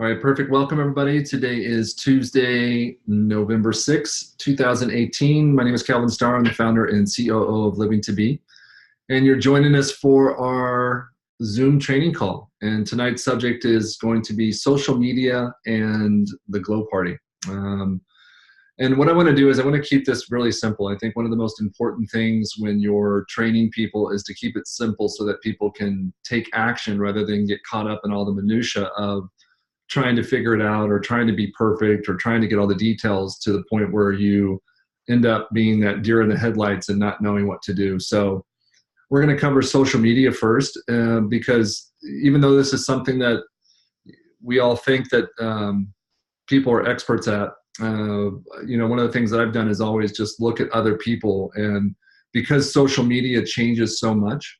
All right, perfect. Welcome, everybody. Today is Tuesday, November 6th, 2018. My name is Calvin Starr. I'm the founder and COO of Living to Be. And you're joining us for our Zoom training call. And tonight's subject is going to be social media and the Glow Party. And what I want to do is I want to keep this really simple. I think one of the most important things when you're training people is to keep it simple so that people can take action rather than get caught up in all the minutia of trying to figure it out or trying to be perfect or trying to get all the details to the point where you end up being that deer in the headlights and not knowing what to do. So we're going to cover social media first because even though this is something that we all think that people are experts at, one of the things that I've done is always just look at other people. And because social media changes so much,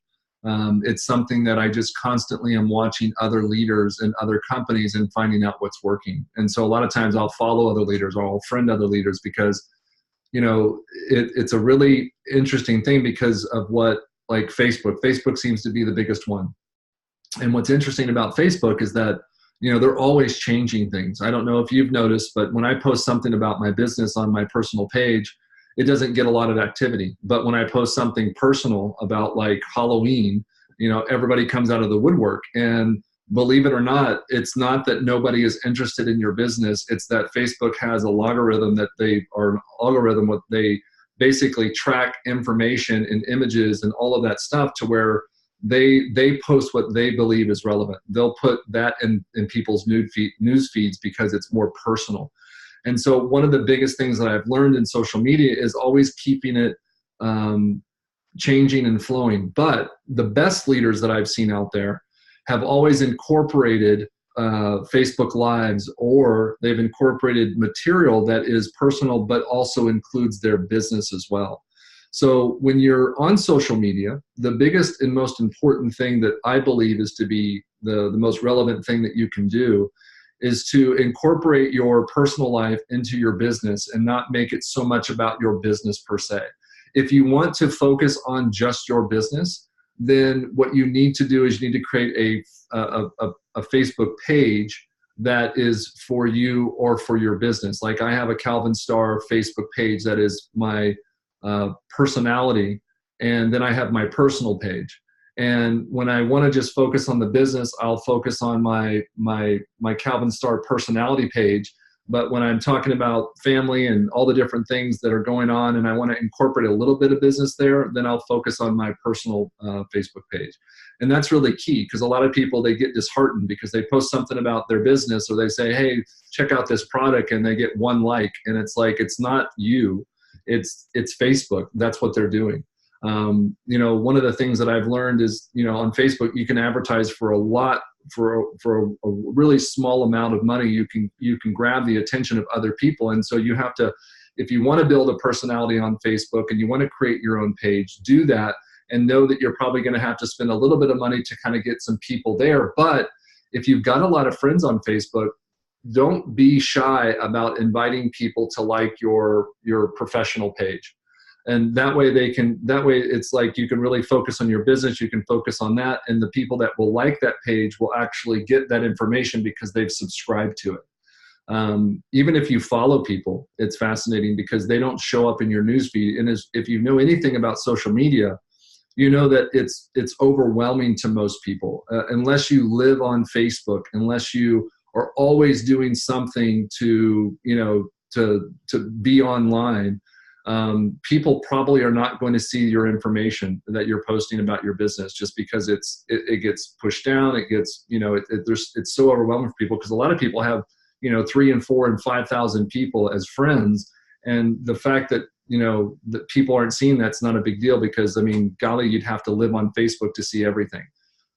it's something that I just constantly am watching other leaders and other companies and finding out what's working. And so a lot of times I'll follow other leaders or I'll friend other leaders because, it's a really interesting thing because of what, like Facebook seems to be the biggest one. And what's interesting about Facebook is that, they're always changing things. I don't know if you've noticed, but when I post something about my business on my personal page, it doesn't get a lot of activity. But when I post something personal about like Halloween, everybody comes out of the woodwork. And believe it or not, it's not that nobody is interested in your business. It's that Facebook has a logarithm what they basically track information and images and all of that stuff to where they post what they believe is relevant. They'll put that in people's news feeds because it's more personal. And so one of the biggest things that I've learned in social media is always keeping it changing and flowing. But the best leaders that I've seen out there have always incorporated Facebook Lives, or they've incorporated material that is personal but also includes their business as well. So when you're on social media, the biggest and most important thing that I believe is to be the most relevant thing that you can do is to incorporate your personal life into your business and not make it so much about your business per se. If you want to focus on just your business, then what you need to do is you need to create a Facebook page that is for you or for your business. Like I have a Calvin Starr Facebook page that is my personality, and then I have my personal page. And when I want to just focus on the business, I'll focus on my Calvin Starr personality page. But when I'm talking about family and all the different things that are going on and I want to incorporate a little bit of business there, then I'll focus on my personal Facebook page. And that's really key because a lot of people, they get disheartened because they post something about their business or they say, hey, check out this product, and they get one like. And it's like, it's not you, it's Facebook. That's what they're doing. One of the things that I've learned is, on Facebook, you can advertise for a really small amount of money. You can grab the attention of other people. And so you have to, if you want to build a personality on Facebook and you want to create your own page, do that and know that you're probably going to have to spend a little bit of money to kind of get some people there. But if you've got a lot of friends on Facebook, don't be shy about inviting people to like your professional page. And that way it's like you can really focus on your business. You can focus on that. And the people that will like that page will actually get that information because they've subscribed to it. Even if you follow people, it's fascinating because they don't show up in your newsfeed. And if you know anything about social media, you know that it's overwhelming to most people. Unless you live on Facebook, unless you are always doing something to be online, people probably are not going to see your information that you're posting about your business just because it gets pushed down. It gets, it's so overwhelming for people because a lot of people have, 3 and 4 and 5,000 people as friends. And the fact that, that people aren't seeing that's not a big deal because, golly, you'd have to live on Facebook to see everything.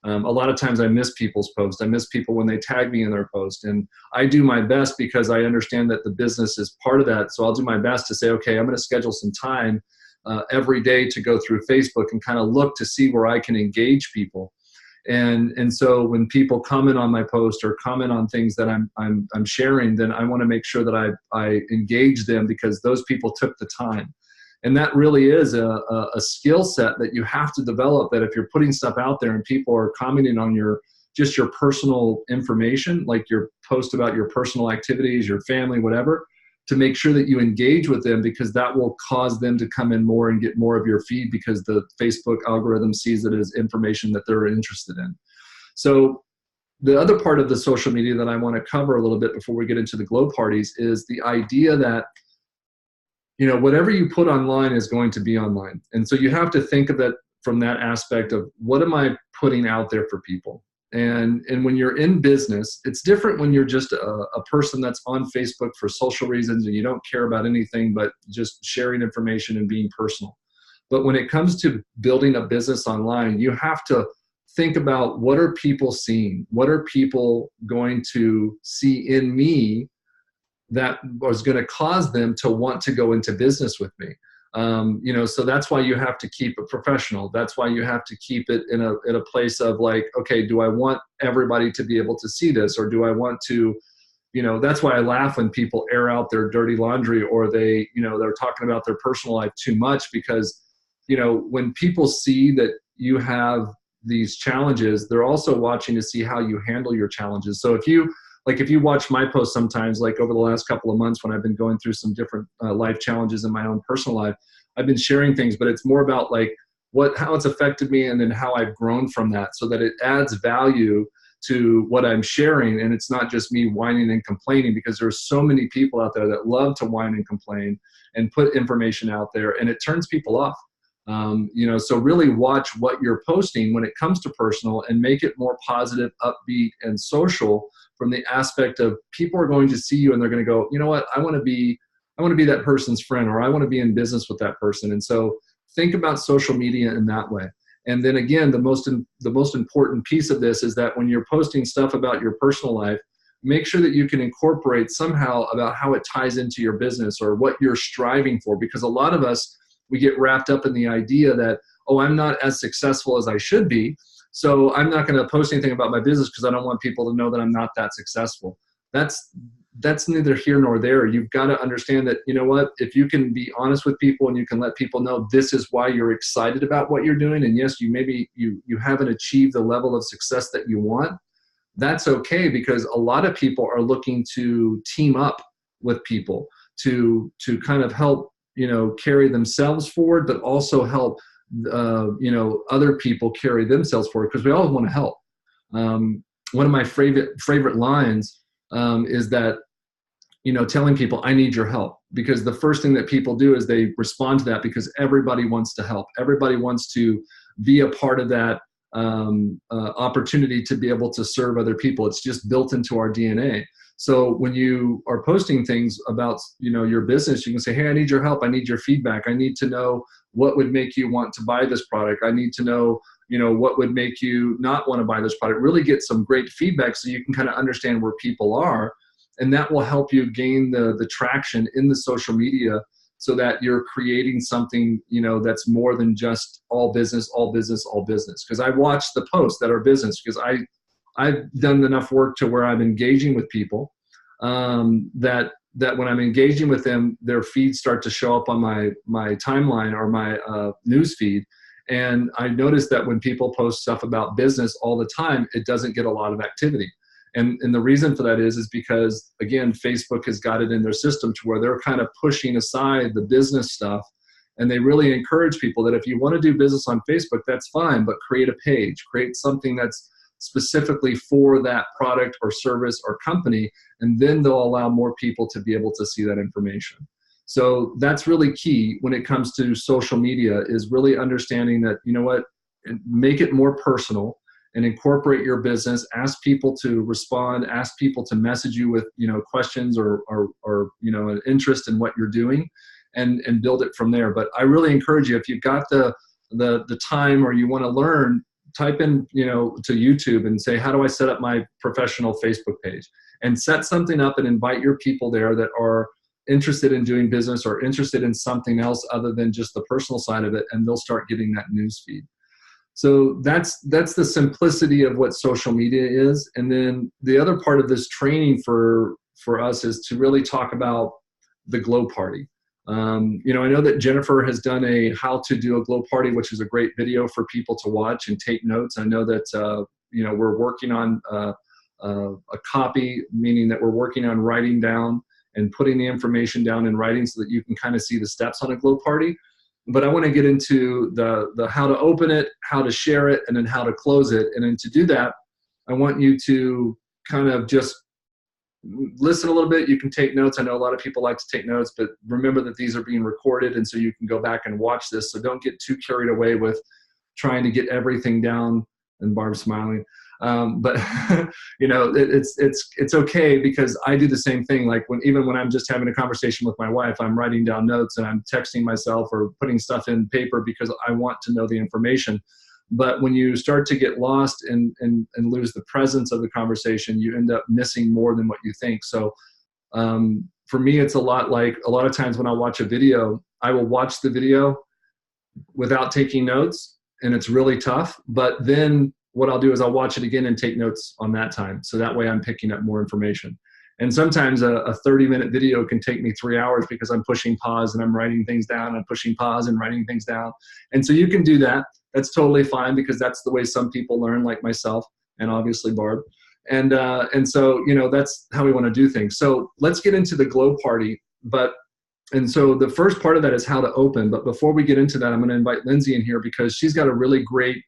A lot of times I miss people's posts. I miss people when they tag me in their post. And I do my best because I understand that the business is part of that. So I'll do my best to say, okay, I'm going to schedule some time every day to go through Facebook and kind of look to see where I can engage people. And so when people comment on my post or comment on things that I'm sharing, then I want to make sure that I engage them because those people took the time. And that really is a skill set that you have to develop, that if you're putting stuff out there and people are commenting on your just your personal information, like your post about your personal activities, your family, whatever, to make sure that you engage with them, because that will cause them to come in more and get more of your feed, because the Facebook algorithm sees it as information that they're interested in. So the other part of the social media that I want to cover a little bit before we get into the glow parties is the idea that, you know, whatever you put online is going to be online. And so you have to think of it from that aspect of, what am I putting out there for people? And when you're in business, it's different when you're just a person that's on Facebook for social reasons and you don't care about anything but just sharing information and being personal. But when it comes to building a business online, you have to think about, what are people seeing? What are people going to see in me that was going to cause them to want to go into business with me? You know, so that's why you have to keep it professional. That's why you have to keep it in a place of like, okay, do I want everybody to be able to see this, or do I want to, you know, that's why I laugh when people air out their dirty laundry, or they, you know, they're talking about their personal life too much, because, you know, when people see that you have these challenges, they're also watching to see how you handle your challenges. So if you watch my posts sometimes, like over the last couple of months when I've been going through some different life challenges in my own personal life, I've been sharing things, but it's more about like how it's affected me and then how I've grown from that, so that it adds value to what I'm sharing. And it's not just me whining and complaining, because there's so many people out there that love to whine and complain and put information out there, and it turns people off. You know, so really watch what you're posting when it comes to personal, and make it more positive, upbeat, and social, from the aspect of, people are going to see you and they're going to go, you know what, I want to be that person's friend, or I want to be in business with that person. And so think about social media in that way. And then again, the most important piece of this is that when you're posting stuff about your personal life, make sure that you can incorporate somehow about how it ties into your business or what you're striving for. Because a lot of us, we get wrapped up in the idea that, oh, I'm not as successful as I should be, so I'm not going to post anything about my business because I don't want people to know that I'm not that successful. That's neither here nor there. You've got to understand that, you know what, if you can be honest with people and you can let people know this is why you're excited about what you're doing, and yes, you haven't achieved the level of success that you want, that's okay, because a lot of people are looking to team up with people to kind of help, you know, carry themselves forward, but also help you know, other people carry themselves forward, because we all want to help. One of my favorite lines is that, you know, telling people, I need your help, because the first thing that people do is they respond to that, because everybody wants to help. Everybody wants to be a part of that opportunity to be able to serve other people. It's just built into our DNA. So when you are posting things about, you know, your business, you can say, hey, I need your help. I need your feedback. I need to know what would make you want to buy this product. I need to know, you know, what would make you not want to buy this product. Really get some great feedback so you can kind of understand where people are. And that will help you gain the traction in the social media, so that you're creating something, you know, that's more than just all business, all business, all business. Because I watch the posts that are business, because I've done enough work to where I'm engaging with people that when I'm engaging with them, their feeds start to show up on my timeline or my news feed. And I noticed that when people post stuff about business all the time, it doesn't get a lot of activity. And the reason for that is because, again, Facebook has got it in their system to where they're kind of pushing aside the business stuff. And they really encourage people that if you want to do business on Facebook, that's fine, but create a page, create something that's specifically for that product or service or company, and then they'll allow more people to be able to see that information. So that's really key when it comes to social media, is really understanding that, you know what, make it more personal and incorporate your business. Ask people to respond, ask people to message you with, you know, questions or you know, an interest in what you're doing, and build it from there. But I really encourage you, if you've got the time or you want to learn, type in, you know, to YouTube and say, how do I set up my professional Facebook page? And set something up and invite your people there that are interested in doing business or interested in something else other than just the personal side of it, and they'll start getting that news feed. So that's the simplicity of what social media is. And then the other part of this training for us is to really talk about the glow party. You know, I know that Jennifer has done a how to do a glow party, which is a great video for people to watch and take notes. I know that, we're working on a copy, meaning that we're working on writing down and putting the information down in writing so that you can kind of see the steps on a Glow Party. But I want to get into the how to open it, how to share it, and then how to close it. And then to do that, I want you to kind of just listen a little bit. You can take notes. I know a lot of people like to take notes, but remember that these are being recorded, and so you can go back and watch this. So don't get too carried away with trying to get everything down. And Barb's smiling. But it's okay, because I do the same thing. Like even when I'm just having a conversation with my wife, I'm writing down notes and I'm texting myself or putting stuff in paper because I want to know the information. But when you start to get lost and lose the presence of the conversation, you end up missing more than what you think. So for me, it's a lot of times when I watch a video, I will watch the video without taking notes, and it's really tough. But then what I'll do is I'll watch it again and take notes on that time. So that way I'm picking up more information. And sometimes a 30-minute video can take me 3 hours because I'm pushing pause and I'm writing things down. I'm pushing pause and writing things down. And so you can do that. That's totally fine, because that's the way some people learn, like myself and obviously Barb. And so, that's how we want to do things. So let's get into the Glow Party. And so the first part of that is how to open. But before we get into that, I'm going to invite Lindsay in here because she's got a really great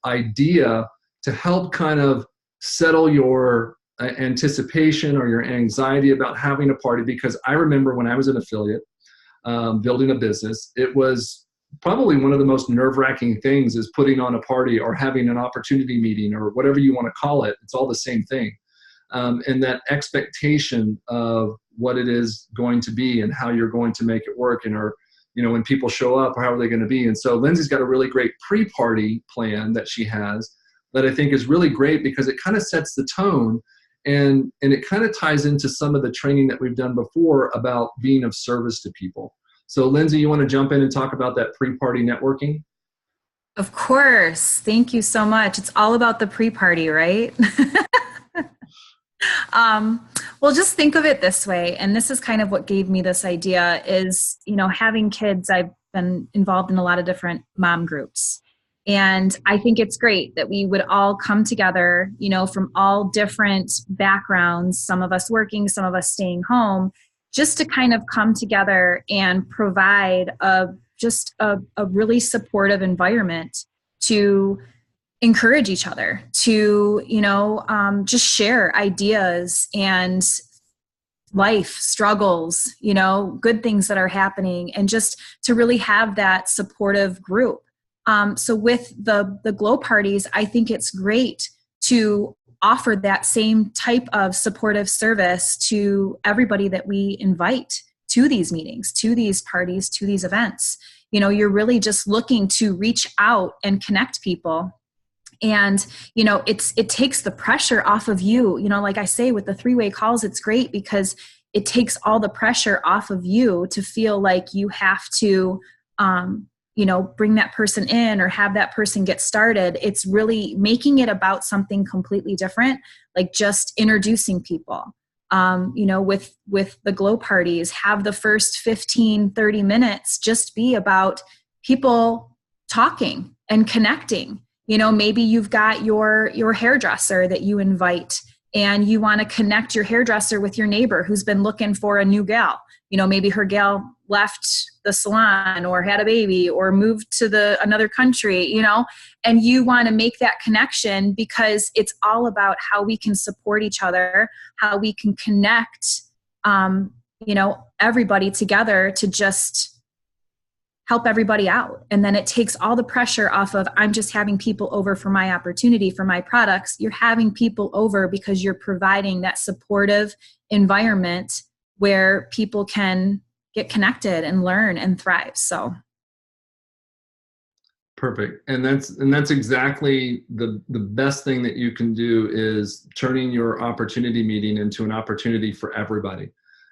idea to help kind of settle your anticipation or your anxiety about having a party. Because I remember when I was an affiliate building a business, it was probably one of the most nerve-wracking things is putting on a party or having an opportunity meeting or whatever you want to call it. It's all the same thing. And that expectation of what it is going to be and how you're going to make it work, and when people show up, how are they going to be? And so Lindsay's got a really great pre-party plan that she has that I think is really great, because it kind of sets the tone, and it kind of ties into some of the training that we've done before about being of service to people. So Lindsay, you want to jump in and talk about that pre-party networking? Of course. Thank you so much. It's all about the pre-party, right? Well, just think of it this way. And this is kind of what gave me this idea is, having kids. I've been involved in a lot of different mom groups. And I think it's great that we would all come together, from all different backgrounds, some of us working, some of us staying home, just to kind of come together and provide a really supportive environment to encourage each other, to, just share ideas and life struggles, good things that are happening, and just to really have that supportive group. So with the Glow parties, I think it's great to offer that same type of supportive service to everybody that we invite to these meetings, to these parties, to these events. You're really just looking to reach out and connect people. And, it takes the pressure off of you. Like I say, with the 3-way calls, it's great because it takes all the pressure off of you to feel like you have to, bring that person in or have that person get started. It's really making it about something completely different, like just introducing people. With the Glow parties, have the first 15, 30 minutes just be about people talking and connecting. Maybe you've got your hairdresser that you invite, and you want to connect your hairdresser with your neighbor who's been looking for a new gal. Maybe her gal left the salon or had a baby or moved to another country, and you want to make that connection because it's all about how we can support each other, how we can connect, everybody together to just help everybody out. And then it takes all the pressure off of, I'm just having people over for my opportunity, for my products. You're having people over because you're providing that supportive environment where people can get connected and learn and thrive. So. Perfect. And that's exactly the best thing that you can do is turning your opportunity meeting into an opportunity for everybody.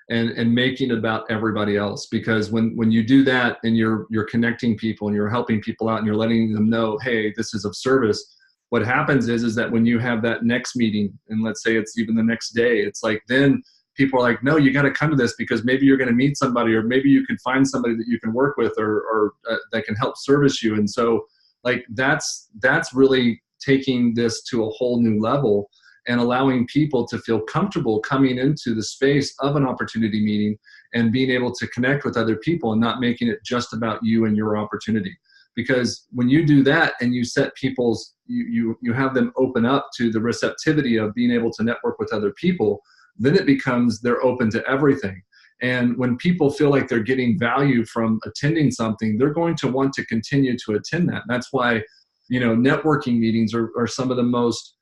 And making it about everybody else, because when you do that and you're connecting people and you're helping people out and you're letting them know, hey, this is of service, what happens is that when you have that next meeting, and let's say it's even the next day, it's like then people are like, no, you got to come to this because maybe you're going to meet somebody, or maybe you can find somebody that you can work with or that can help service you. And so like that's really taking this to a whole new level and allowing people to feel comfortable coming into the space of an opportunity meeting and being able to connect with other people and not making it just about you and your opportunity. Because when you do that and you set people's, you have them open up to the receptivity of being able to network with other people, then it becomes they're open to everything. And when people feel like they're getting value from attending something, they're going to want to continue to attend that. And that's why, networking meetings are some of the most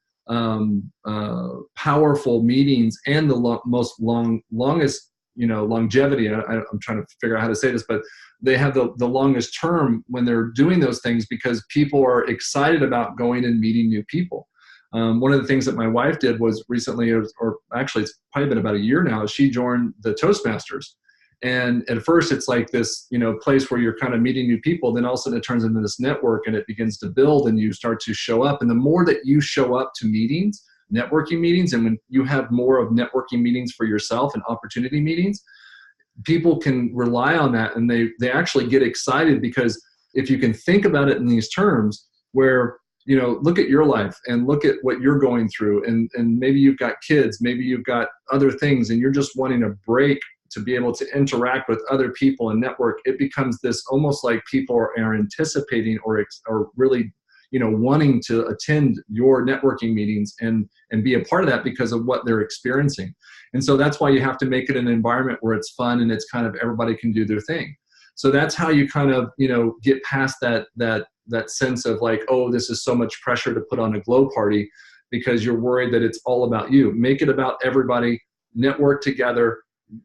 powerful meetings and the longest, longevity. I'm trying to figure out how to say this, but they have the longest term when they're doing those things because people are excited about going and meeting new people. One of the things that my wife did was recently, or actually it's probably been about a year now, is she joined the Toastmasters. And at first it's like this, place where you're kind of meeting new people. Then all of a sudden it turns into this network and it begins to build and you start to show up. And the more that you show up to meetings, networking meetings, and when you have more of networking meetings for yourself and opportunity meetings, people can rely on that. And they actually get excited because if you can think about it in these terms where, look at your life and look at what you're going through. And maybe you've got kids, maybe you've got other things, and you're just wanting a break to be able to interact with other people and network. It becomes this almost like people are anticipating or really, wanting to attend your networking meetings and be a part of that because of what they're experiencing. And so that's why you have to make it an environment where it's fun and it's kind of everybody can do their thing. So that's how you kind of, get past that sense of like, oh, this is so much pressure to put on a glow party because you're worried that it's all about you. Make it about everybody, network together,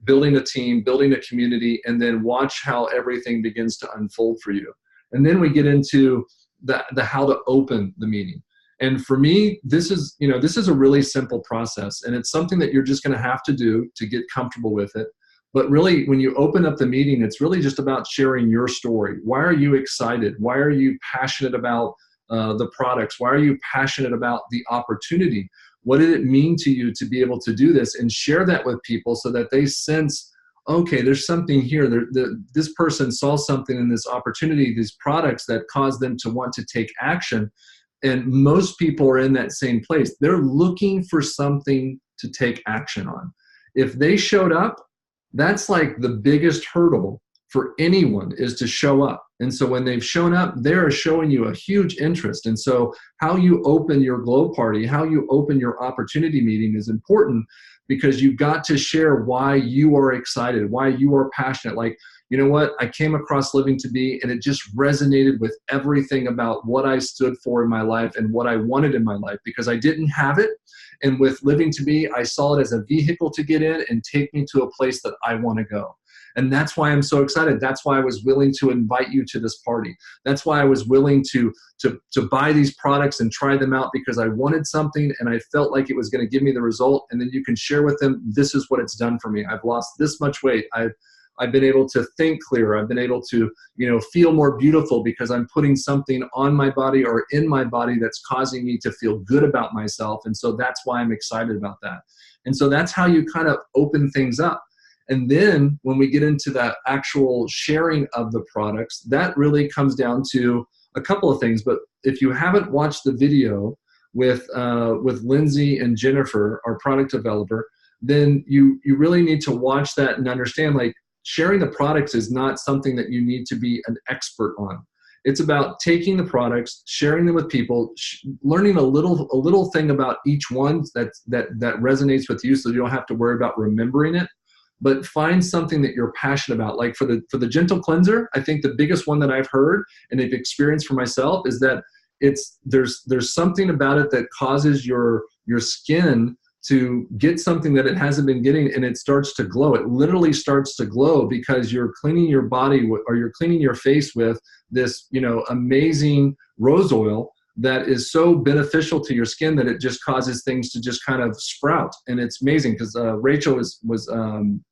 building a team, building a community, and then watch how everything begins to unfold for you. And then we get into the how to open the meeting. And for me, this is a really simple process, and it's something that you're just going to have to do to get comfortable with it. But really, when you open up the meeting, it's really just about sharing your story. Why are you excited? Why are you passionate about the products? Why are you passionate about the opportunity? What did it mean to you to be able to do this? And share that with people so that they sense, okay, there's something here. This person saw something in this opportunity, these products that caused them to want to take action. And most people are in that same place. They're looking for something to take action on. If they showed up, that's like the biggest hurdle for anyone, is to show up. And so when they've shown up, they're showing you a huge interest. And so how you open your glow party, how you open your opportunity meeting is important, because you've got to share why you are excited, why you are passionate. Like, you know what, I came across Living to Be and it just resonated with everything about what I stood for in my life and what I wanted in my life, because I didn't have it. And with Living to Be, I saw it as a vehicle to get in and take me to a place that I want to go. And that's why I'm so excited. That's why I was willing to invite you to this party. That's why I was willing to buy these products and try them out, because I wanted something and I felt like it was going to give me the result. And then you can share with them, this is what it's done for me. I've lost this much weight. I've been able to think clearer. I've been able to, feel more beautiful because I'm putting something on my body or in my body that's causing me to feel good about myself. And so that's why I'm excited about that. And so that's how you kind of open things up. And then when we get into that actual sharing of the products, that really comes down to a couple of things. But if you haven't watched the video with Lindsay and Jennifer, our product developer, then you really need to watch that and understand, like, sharing the products is not something that you need to be an expert on. It's about taking the products, sharing them with people, learning a little thing about each one that resonates with you, so you don't have to worry about remembering it. But find something that you're passionate about. Like for the Gentle Cleanser, I think the biggest one that I've heard and I've experienced for myself is that there's something about it that causes your skin to get something that it hasn't been getting, and it starts to glow. It literally starts to glow because you're cleaning your body or you're cleaning your face with this, amazing rose oil that is so beneficial to your skin that it just causes things to just kind of sprout. And it's amazing because Rachel was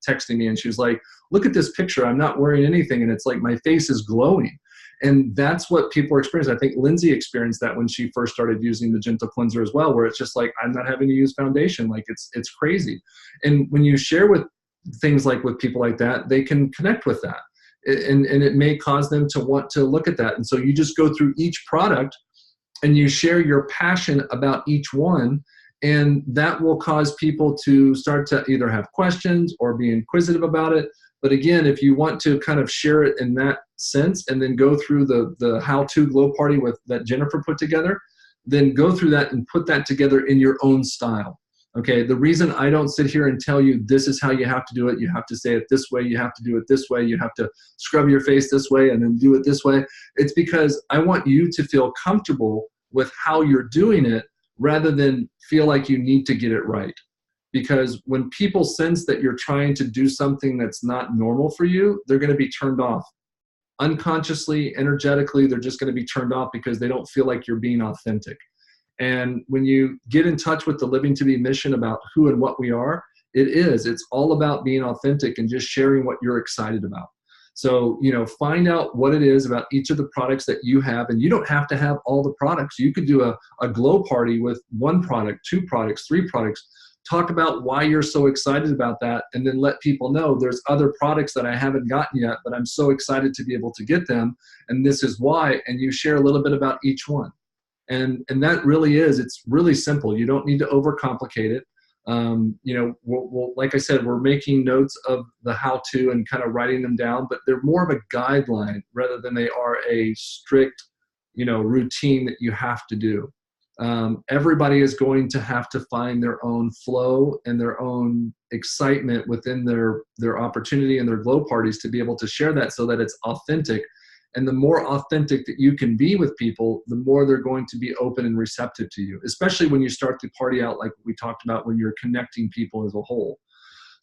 texting me and she was like, look at this picture. I'm not wearing anything. And it's like my face is glowing. And that's what people are experiencing. I think Lindsay experienced that when she first started using the Gentle Cleanser as well, where it's just like, I'm not having to use foundation. Like it's crazy. And when you share with things like with people like that, they can connect with that. And it may cause them to want to look at that. And so you just go through each product and you share your passion about each one, and that will cause people to start to either have questions or be inquisitive about it. But again, if you want to kind of share it in that sense and then go through the how-to glow party that Jennifer put together, then go through that and put that together in your own style. Okay, the reason I don't sit here and tell you this is how you have to do it, you have to say it this way, you have to do it this way, you have to scrub your face this way and then do it this way, it's because I want you to feel comfortable with how you're doing it rather than feel like you need to get it right. Because when people sense that you're trying to do something that's not normal for you, they're going to be turned off. Unconsciously, energetically, they're just going to be turned off because they don't feel like you're being authentic. And when you get in touch with the Living to Be mission about who and what we are, it's all about being authentic and just sharing what you're excited about. So, find out what it is about each of the products that you have, and you don't have to have all the products. You could do a glow party with one product, 2 products, 3 products. Talk about why you're so excited about that, and then let people know there's other products that I haven't gotten yet, but I'm so excited to be able to get them, and this is why, and you share a little bit about each one. And that really it's really simple. You don't need to overcomplicate it. We'll, like I said, we're making notes of the how-to and kind of writing them down, but they're more of a guideline rather than they are a strict, routine that you have to do. Everybody is going to have to find their own flow and their own excitement within their opportunity and their glow parties to be able to share that so that it's authentic. And the more authentic that you can be with people, the more they're going to be open and receptive to you, especially when you start the party out like we talked about, when you're connecting people as a whole.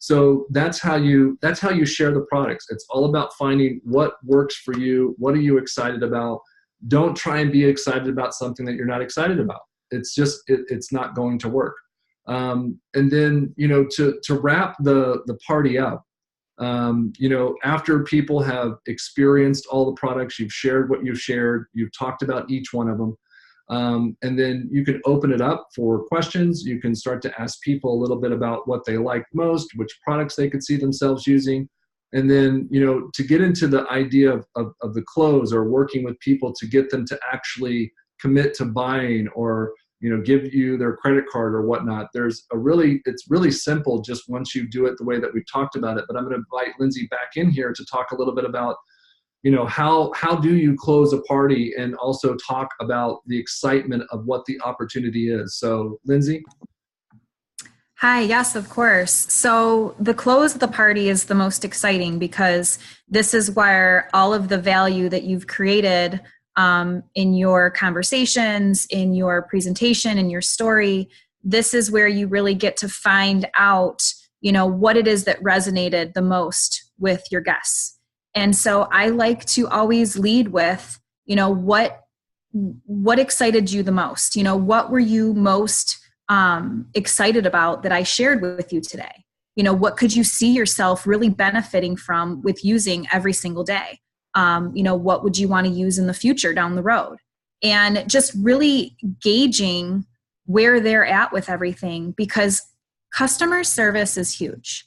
So that's how you share the products. It's all about finding what works for you. What are you excited about? Don't try and be excited about something that you're not excited about. It's just, it's not going to work. And then, to wrap the party up, after people have experienced all the products, you've shared what you've shared, you've talked about each one of them, and then you can open it up for questions. You can start to ask people a little bit about what they like most, which products they could see themselves using. And then, to get into the idea of the close or working with people to get them to actually commit to buying or, give you their credit card or whatnot. It's really simple just once you do it the way that we've talked about it. But I'm going to invite Lindsay back in here to talk a little bit about, how do you close a party and also talk about the excitement of what the opportunity is. So Lindsay. Hi, yes, of course. So the close of the party is the most exciting because this is where all of the value that you've created in your conversations, in your presentation, in your story, this is where you really get to find out, what it is that resonated the most with your guests. And so I like to always lead with, what excited you the most? What were you most excited about that I shared with you today? What could you see yourself really benefiting from with using every single day? What would you want to use in the future down the road? And just really gauging where they're at with everything, because customer service is huge.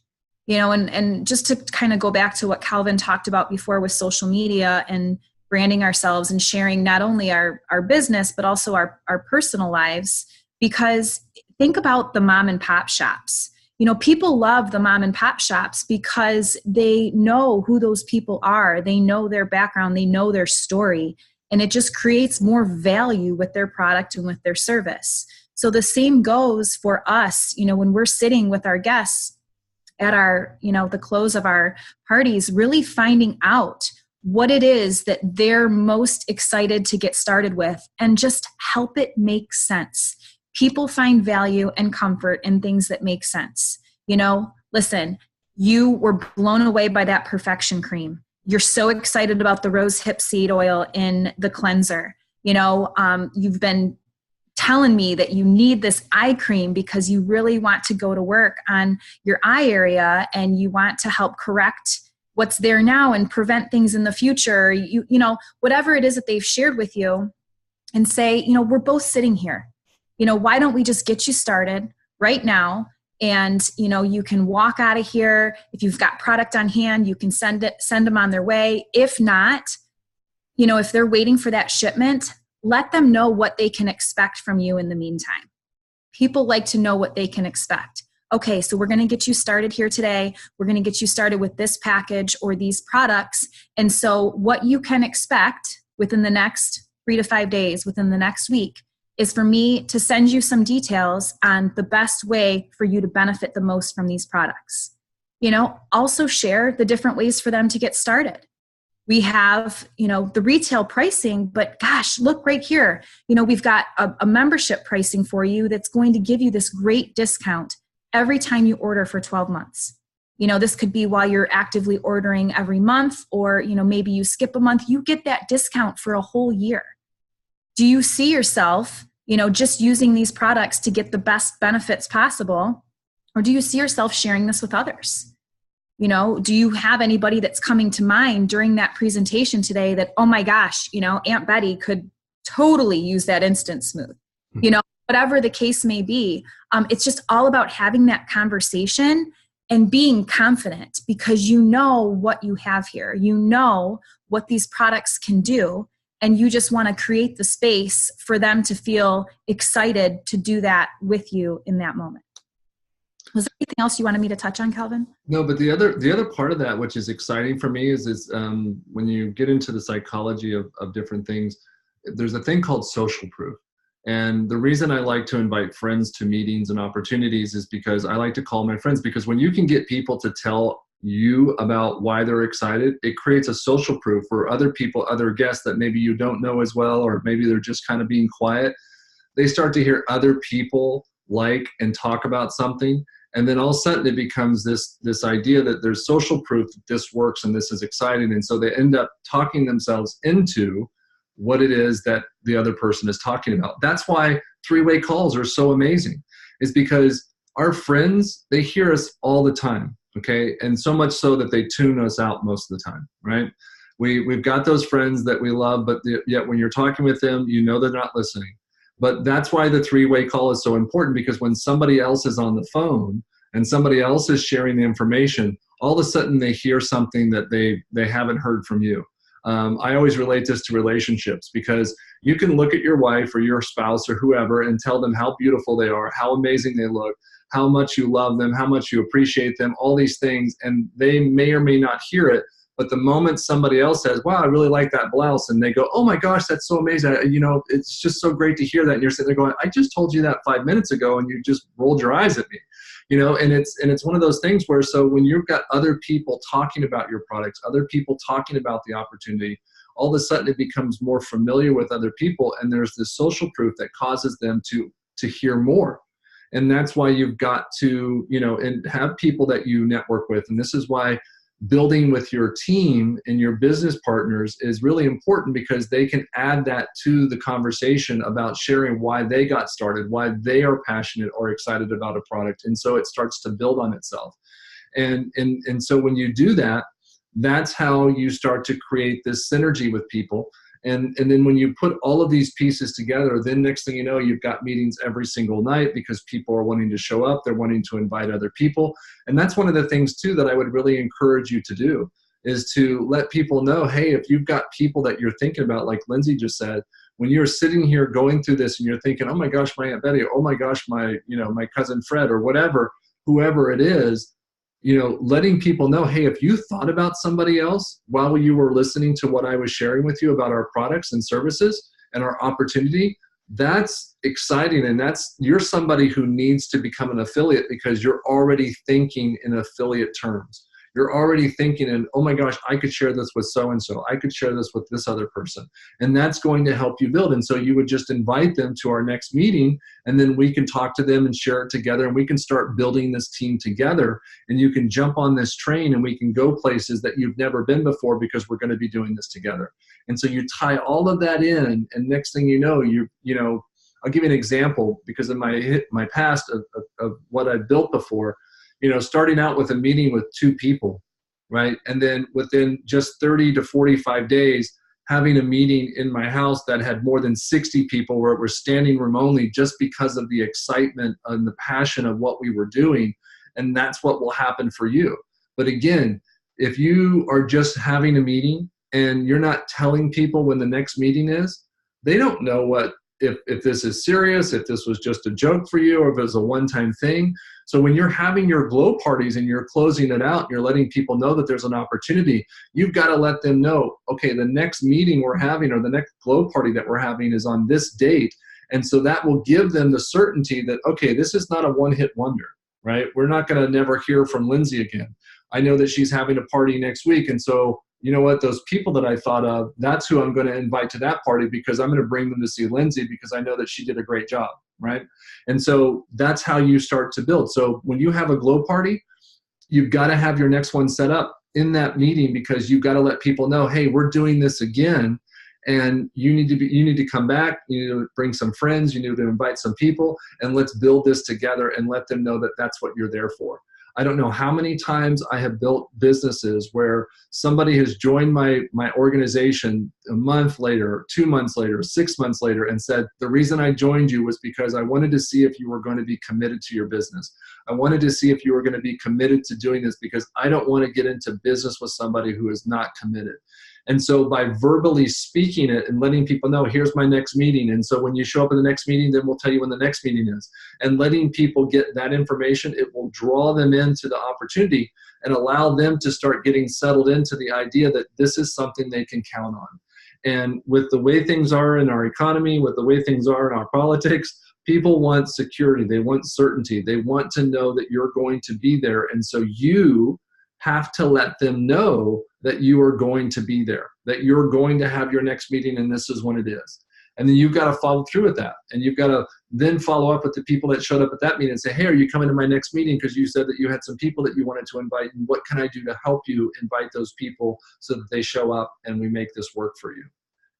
And just to kind of go back to what Calvin talked about before with social media and branding ourselves and sharing not only our business, but also our personal lives, because think about the mom and pop shops. People love the mom and pop shops because they know who those people are. They know their background. They know their story. And it just creates more value with their product and with their service. So the same goes for us, when we're sitting with our guests at our, the close of our parties, really finding out what it is that they're most excited to get started with and just help it make sense. People find value and comfort in things that make sense. Listen, you were blown away by that perfection cream. You're so excited about the rose hip seed oil in the cleanser. You've been telling me that you need this eye cream because you really want to go to work on your eye area and you want to help correct what's there now and prevent things in the future. Whatever it is that they've shared with you, and say, we're both sitting here. Why don't we just get you started right now? And, you can walk out of here. If you've got product on hand, you can send them on their way. If not, if they're waiting for that shipment, let them know what they can expect from you in the meantime. People like to know what they can expect. Okay, so we're going to get you started here today. We're going to get you started with this package or these products. And so what you can expect within the next 3 to 5 days, within the next week, is for me to send you some details on the best way for you to benefit the most from these products. Also share the different ways for them to get started. We have, the retail pricing, but gosh, look right here. We've got a membership pricing for you that's going to give you this great discount every time you order for 12 months. This could be while you're actively ordering every month, or, maybe you skip a month, you get that discount for a whole year. Do you see yourself, just using these products to get the best benefits possible? Or do you see yourself sharing this with others? Do you have anybody that's coming to mind during that presentation today that, oh my gosh, Aunt Betty could totally use that Instant Smooth? Whatever the case may be, it's just all about having that conversation and being confident, because you know what you have here. You know what these products can do, and you just want to create the space for them to feel excited to do that with you in that moment. Was there anything else you wanted me to touch on, Calvin? No, but the other part of that, which is exciting for me, is when you get into the psychology of different things, there's a thing called social proof. And the reason I like to invite friends to meetings and opportunities is because I like to call my friends, because when you can get people to tell you about why they're excited, it creates a social proof for other people, other guests that maybe you don't know as well, or maybe they're just kind of being quiet. They start to hear other people like and talk about something. And then all of a sudden it becomes this idea that there's social proof that this works and this is exciting. And so they end up talking themselves into what it is that the other person is talking about. That's why three-way calls are so amazing, is because our friends, they hear us all the time, okay? And so much so that they tune us out most of the time, right? We've got those friends that we love, but yet when you're talking with them, they're not listening. But that's why the three-way call is so important, because when somebody else is on the phone and somebody else is sharing the information, all of a sudden they hear something that they haven't heard from you. I always relate this to relationships, because you can look at your wife or your spouse or whoever and tell them how beautiful they are, how amazing they look, how much you love them, how much you appreciate them, all these things, and they may or may not hear it. But the moment somebody else says, wow, I really like that blouse, and they go, oh my gosh, that's so amazing. It's just so great to hear that. And you're sitting there going, I just told you that 5 minutes ago, and you just rolled your eyes at me. And it's one of those things where, so when you've got other people talking about your products, other people talking about the opportunity, all of a sudden it becomes more familiar with other people, and there's this social proof that causes them to hear more. And that's why you've got to, and have people that you network with. And this is why building with your team and your business partners is really important, because they can add that to the conversation about sharing why they got started, why they are passionate or excited about a product. And so it starts to build on itself. And so when you do that, that's how you start to create this synergy with people. And then when you put all of these pieces together, then next thing you know, you've got meetings every single night, because people are wanting to show up. They're wanting to invite other people. And that's one of the things too that I would really encourage you to do, is to let people know, hey, if you've got people that you're thinking about, like Lindsay just said, when you're sitting here going through this and you're thinking, oh my gosh, my Aunt Betty, oh my gosh, my cousin Fred, or whatever, whoever it is, letting people know, hey, if you thought about somebody else while you were listening to what I was sharing with you about our products and services and our opportunity, that's exciting. And you're somebody who needs to become an affiliate, because you're already thinking in affiliate terms. You're already thinking in, oh my gosh, I could share this with so-and-so. I could share this with this other person. And that's going to help you build. And so you would just invite them to our next meeting, and then we can talk to them and share it together, and we can start building this team together. And you can jump on this train, and we can go places that you've never been before, because we're going to be doing this together. And so you tie all of that in, and next thing you know, I'll give you an example, because in my past of what I've built before, starting out with a meeting with 2 people, right? And then within just 30 to 45 days, having a meeting in my house that had more than 60 people, where it was standing room only, just because of the excitement and the passion of what we were doing. And that's what will happen for you. But again, if you are just having a meeting and you're not telling people when the next meeting is, they don't know what, if this is serious, if this was just a joke for you, or if it was a one-time thing. So when you're having your glow parties and you're closing it out, you're letting people know that there's an opportunity, you've got to let them know, okay, the next meeting we're having or the next glow party that we're having is on this date. And so that will give them the certainty that, okay, this is not a one-hit wonder, right? We're not going to never hear from Lindsay again. I know that she's having a party next week. And so, you know what, those people that I thought of, that's who I'm going to invite to that party, because I'm going to bring them to see Lindsay because I know that she did a great job, right? And so that's how you start to build. So when you have a glow party, you've got to have your next one set up in that meeting, because you've got to let people know, hey, we're doing this again. And you need to come back, you need to bring some friends, you need to invite some people, and let's build this together and let them know that that's what you're there for. I don't know how many times I have built businesses where somebody has joined my organization a month later, 2 months later, 6 months later, and said, the reason I joined you was because I wanted to see if you were going to be committed to your business. I wanted to see if you were going to be committed to doing this, because I don't want to get into business with somebody who is not committed. And so by verbally speaking it and letting people know, here's my next meeting. And so when you show up at the next meeting, then we'll tell you when the next meeting is. And letting people get that information, it will draw them into the opportunity and allow them to start getting settled into the idea that this is something they can count on. And with the way things are in our economy, with the way things are in our politics, people want security. They want certainty. They want to know that you're going to be there. And so you have to let them know that you are going to be there, that you're going to have your next meeting and this is when it is. And then you've got to follow through with that. And you've got to then follow up with the people that showed up at that meeting and say, hey, are you coming to my next meeting? Because you said that you had some people that you wanted to invite. And what can I do to help you invite those people so that they show up and we make this work for you?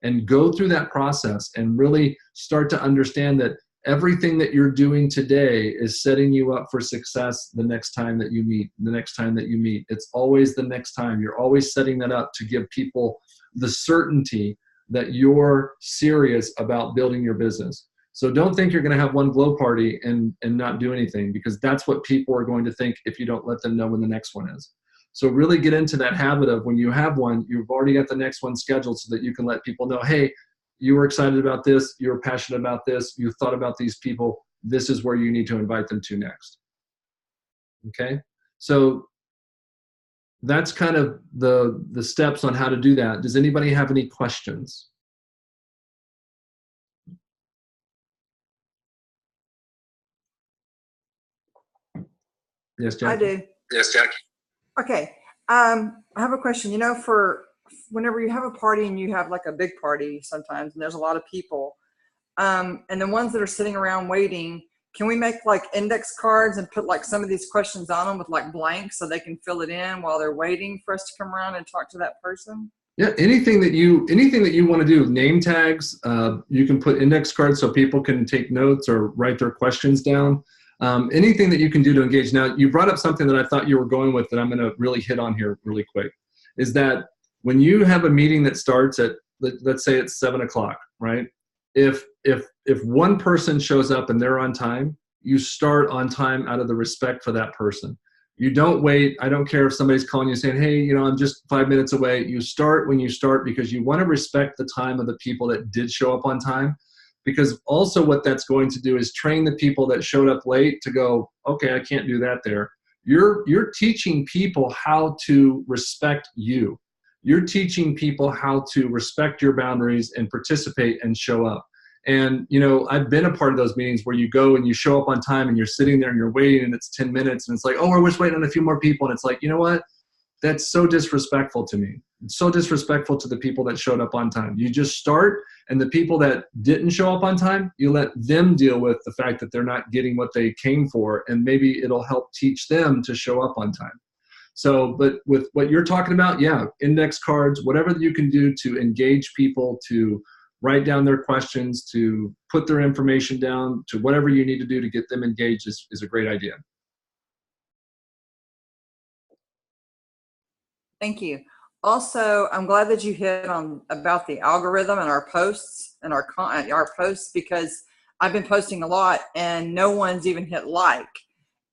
And go through that process and really start to understand that everything that you're doing today is setting you up for success the next time that you meet, It's always the next time. You're always setting that up to give people the certainty that you're serious about building your business. So don't think you're going to have one glow party and not do anything, because that's what people are going to think if you don't let them know when the next one is. So really get into that habit of, when you have one, you've already got the next one scheduled, so that you can let people know, hey, you were excited about this, you were passionate about this, you thought about these people, this is where you need to invite them to next. Okay? So that's kind of the steps on how to do that. Does anybody have any questions? Yes, Jackie? I do. Yes, Jackie. Okay. I have a question. You know, for whenever you have a party and you have like a big party sometimes, and there's a lot of people, and the ones that are sitting around waiting, can we make like index cards and put like some of these questions on them with like blanks so they can fill it in while they're waiting for us to come around and talk to that person? Yeah, anything that you want to do, name tags, you can put index cards so people can take notes or write their questions down. Anything that you can do to engage. Now, you brought up something that I thought you were going with that I'm going to really hit on here really quick, is that when you have a meeting that starts at, let's say it's 7 o'clock, right? If one person shows up and they're on time, you start on time out of the respect for that person. You don't wait. I don't care if somebody's calling you saying, hey, you know, I'm just 5 minutes away. You start when you start, because you want to respect the time of the people that did show up on time. Because also what that's going to do is train the people that showed up late to go, okay, I can't do that there. You're teaching people how to respect you. You're teaching people how to respect your boundaries and participate and show up. And, you know, I've been a part of those meetings where you go and you show up on time and you're sitting there and you're waiting and it's 10 minutes and it's like, oh, we're just waiting on a few more people. And it's like, you know what? That's so disrespectful to me. It's so disrespectful to the people that showed up on time. You just start, and the people that didn't show up on time, you let them deal with the fact that they're not getting what they came for, and maybe it'll help teach them to show up on time. So, but with what you're talking about, yeah, index cards, whatever you can do to engage people, to write down their questions, to put their information down, to whatever you need to do to get them engaged is a great idea. Thank you. Also, I'm glad that you hit on about the algorithm and our posts and our posts, because I've been posting a lot and no one's even hit like.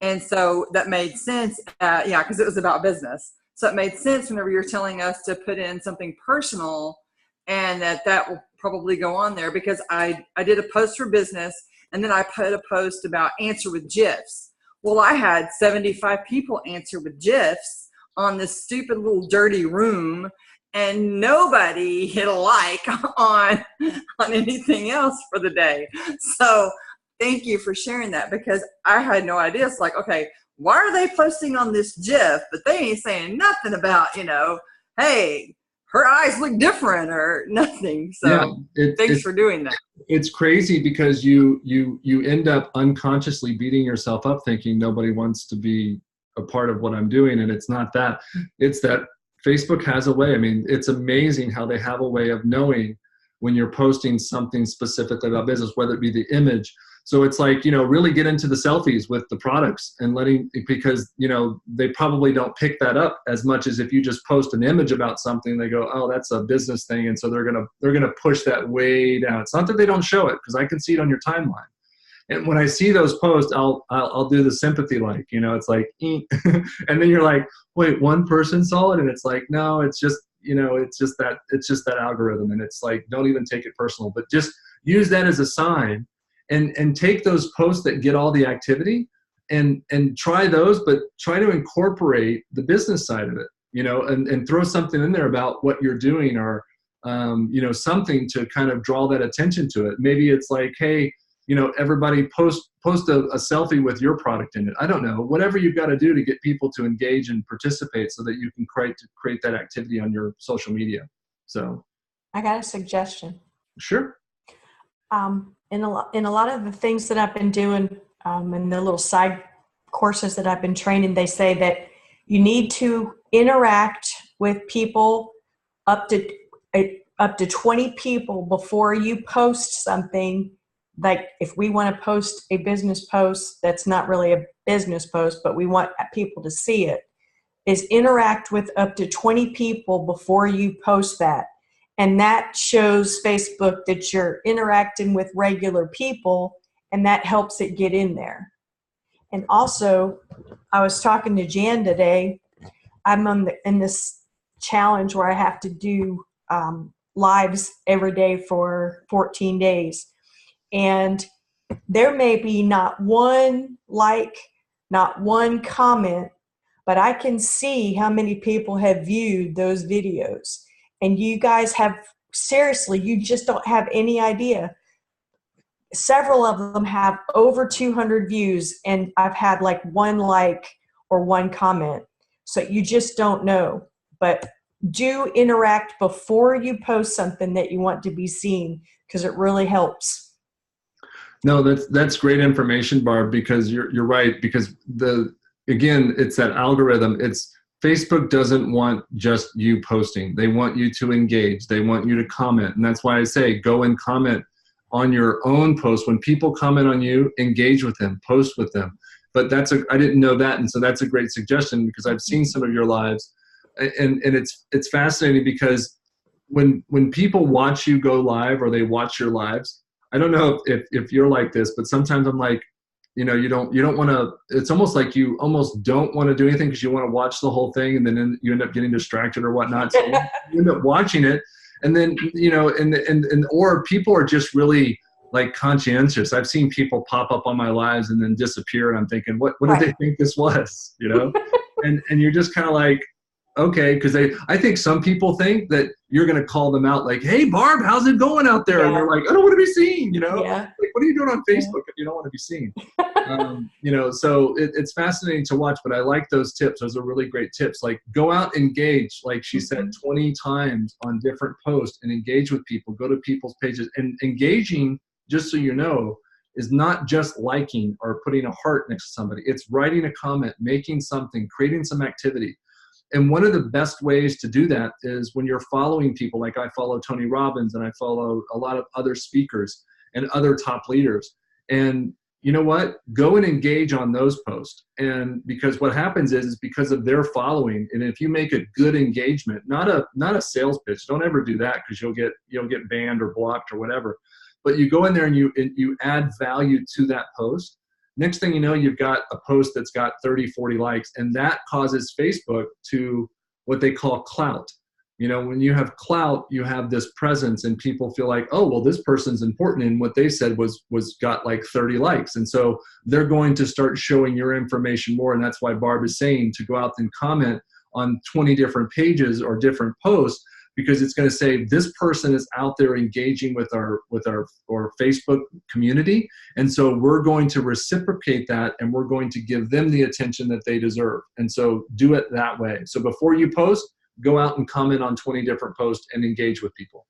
And so that made sense. Yeah, because it was about business. So it made sense whenever you're telling us to put in something personal, and that will probably go on there, because I did a post for business, and then I put a post about answer with GIFs. Well, I had 75 people answer with GIFs on this stupid little dirty room, and nobody hit a like on anything else for the day. So thank you for sharing that, because I had no idea. It's like, okay, why are they posting on this GIF, but they ain't saying nothing about, hey, her eyes look different or nothing. So thanks for doing that. It's crazy because you end up unconsciously beating yourself up thinking nobody wants to be a part of what I'm doing. And it's not that. It's that Facebook has a way. I mean, it's amazing how they have a way of knowing when you're posting something specifically about business, whether it be the image. So it's like, really get into the selfies with the products and because, they probably don't pick that up as much as if you just post an image about something, they go, oh, that's a business thing. And so they're going to push that way down. It's not that they don't show it, because I can see it on your timeline. And when I see those posts, I'll do the sympathy, it's like, and then you're like, wait, one person saw it. And it's like, no, it's just, it's just that algorithm. And it's like, don't even take it personal, but just use that as a sign. And take those posts that get all the activity and try those, but try to incorporate the business side of it, and throw something in there about what you're doing, or, something to kind of draw that attention to it. Maybe it's like, hey, everybody post a selfie with your product in it. I don't know, whatever you've got to do to get people to engage and participate so that you can create that activity on your social media. So I got a suggestion. Sure. In a lot of the things that I've been doing, and the little side courses that I've been training, they say that you need to interact with people up to 20 people before you post something. Like if we want to post a business post that's not really a business post, but we want people to see it, is interact with up to 20 people before you post that. And that shows Facebook that you're interacting with regular people, and that helps it get in there. And also, I was talking to Jan today. I'm in this challenge where I have to do lives every day for 14 days. And there may be not one like, not one comment, but I can see how many people have viewed those videos. And you guys have, seriously, you just don't have any idea. Several of them have over 200 views, and I've had like one like or one comment. So you just don't know. But do interact before you post something that you want to be seen, because it really helps. No, that's great information, Barb, because you're right. Because again, it's that algorithm. Facebook doesn't want just you posting. They want you to engage. They want you to comment. And that's why I say go and comment on your own post. When people comment on you, engage with them, post with them. But I didn't know that. And so that's a great suggestion, because I've seen some of your lives. And it's fascinating, because when people watch you go live, or they watch your lives, I don't know if you're like this, but sometimes I'm like, you don't want to, it's almost like you almost don't want to do anything because you want to watch the whole thing, and then you end up getting distracted or whatnot. So you end up watching it, and then, or people are just really like conscientious. I've seen people pop up on my lives and then disappear, and I'm thinking, what did they think this was, and you're just kind of like, okay, because I think some people think that you're going to call them out like, hey, Barb, how's it going out there? Yeah. And they're like, I don't want to be seen, Yeah. Like, what are you doing on Facebook if you don't want to be seen? So it's fascinating to watch, but I like those tips. Those are really great tips. Like, go out, engage, like she said, 20 times on different posts, and engage with people. Go to people's pages. And engaging, just so you know, is not just liking or putting a heart next to somebody. It's writing a comment, making something, creating some activity. And one of the best ways to do that is when you're following people, like I follow Tony Robbins, and I follow a lot of other speakers and other top leaders. And you know what? Go and engage on those posts. And because what happens is because of their following, and if you make a good engagement, not a sales pitch, don't ever do that, because you'll get banned or blocked or whatever. But you go in there and you add value to that post. Next thing you know, you've got a post that's got 30, 40 likes, and that causes Facebook to what they call clout. You know, when you have clout, you have this presence, and people feel like, oh, well, this person's important, and what they said was got like 30 likes, and so they're going to start showing your information more. And that's why Barb is saying to go out and comment on 20 different pages or different posts, because it's going to say this person is out there engaging with our Facebook community, and so we're going to reciprocate that, and we're going to give them the attention that they deserve. And so do it that way. So before you post, go out and comment on 20 different posts and engage with people.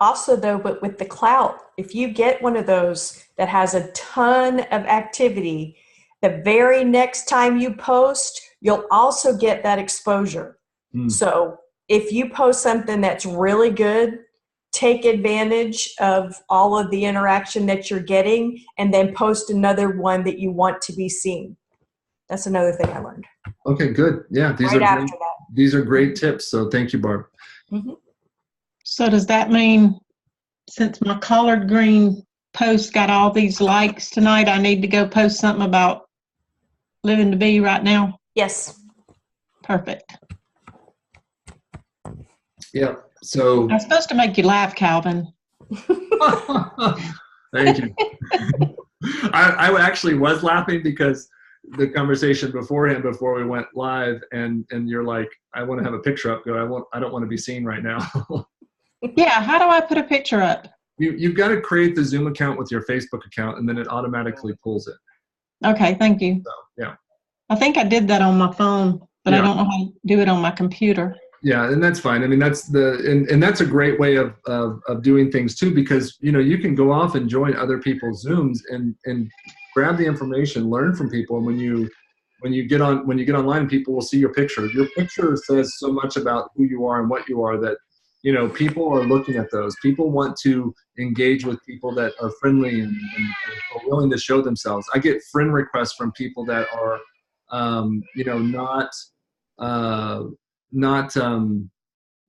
Also, though, but with the clout, if you get one of those that has a ton of activity, the very next time you post, you'll also get that exposure. So if you post something that's really good, take advantage of all of the interaction that you're getting, and then post another one that you want to be seen. That's another thing I learned. Okay, good. Yeah, these are great tips. So thank you, Barb. Mm-hmm. So does that mean, since my collard green post got all these likes tonight, I need to go post something about Living to Be right now? Yes. Perfect. Yeah. So I'm supposed to make you laugh, Calvin. thank you. I actually was laughing because the conversation beforehand, before we went live, and you're like, I want to have a picture up. I don't want to be seen right now. Yeah. How do I put a picture up? You've got to create the Zoom account with your Facebook account, and then it automatically pulls it. Okay. Thank you. So, yeah. I think I did that on my phone, but I don't know how to do it on my computer. Yeah, and that's fine. I mean, that's and that's a great way of doing things too, because you can go off and join other people's Zooms and grab the information, learn from people. And when you get online, people will see your picture. Your picture says so much about who you are and what you are that people are looking at those. People want to engage with people that are friendly and are willing to show themselves. I get friend requests from people that are not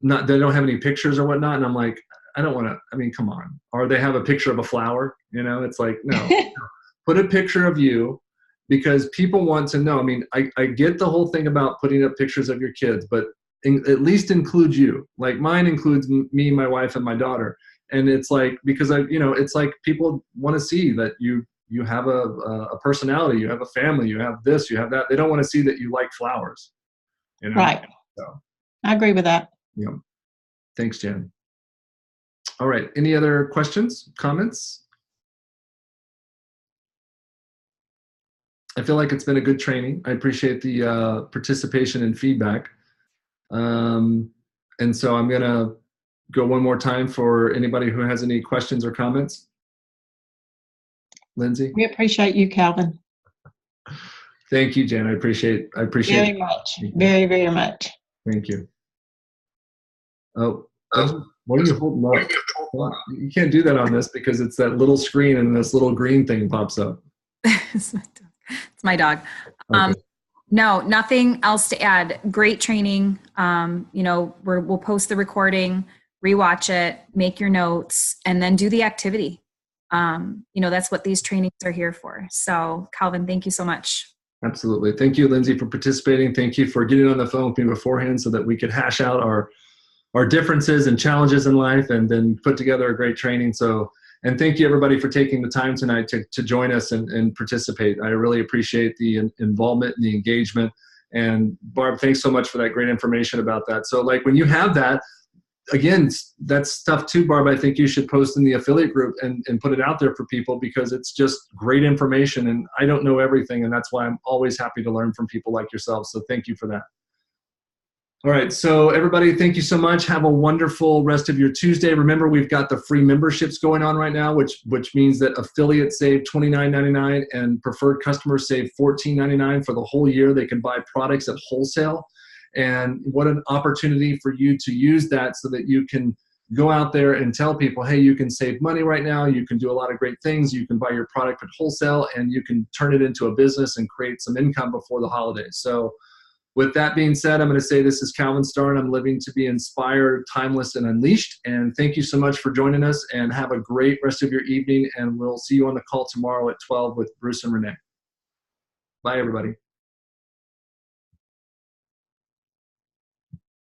they don't have any pictures or whatnot, and I'm like, I don't want to. I mean, come on. Or they have a picture of a flower. It's like, no. Put a picture of you, because people want to know. I mean, I get the whole thing about putting up pictures of your kids, but at least include you. Like mine includes me, my wife, and my daughter. And it's like, because it's like people want to see that you have a personality, you have a family, you have this, you have that. They don't want to see that you like flowers. Right. So I agree with that. Yeah. Thanks, Jen. All right. Any other questions, comments? I feel like it's been a good training. I appreciate the participation and feedback. And so I'm going to go one more time for anybody who has any questions or comments. Lindsay? We appreciate you, Calvin. Thank you, Jen. I appreciate very much. Very, very much. Thank you. Oh, what are you holding up? Well, you can't do that on this because it's that little screen and this little green thing pops up. It's my dog. Okay. No, nothing else to add. Great training. We'll post the recording, rewatch it, make your notes, and then do the activity. That's what these trainings are here for. So, Calvin, thank you so much. Absolutely. Thank you, Lindsay, for participating. Thank you for getting on the phone with me beforehand so that we could hash out our differences and challenges in life and then put together a great training. So, and thank you everybody for taking the time tonight to join us and participate. I really appreciate the involvement and the engagement. And Barb, thanks so much for that great information about that. So like when you have that, again, that's stuff too, Barb, I think you should post in the affiliate group and put it out there for people, because it's just great information, and I don't know everything, and that's why I'm always happy to learn from people like yourself. So thank you for that. All right, so everybody, thank you so much. Have a wonderful rest of your Tuesday. Remember, we've got the free memberships going on right now, which means that affiliates save $29.99 and preferred customers save $14.99 for the whole year. They can buy products at wholesale. And what an opportunity for you to use that so that you can go out there and tell people, hey, you can save money right now. You can do a lot of great things. You can buy your product at wholesale, and you can turn it into a business and create some income before the holidays. So with that being said, I'm going to say this is Calvin Starr, and I'm living to be inspired, timeless, and unleashed. And thank you so much for joining us, and have a great rest of your evening. And we'll see you on the call tomorrow at 12 with Bruce and Renee. Bye, everybody.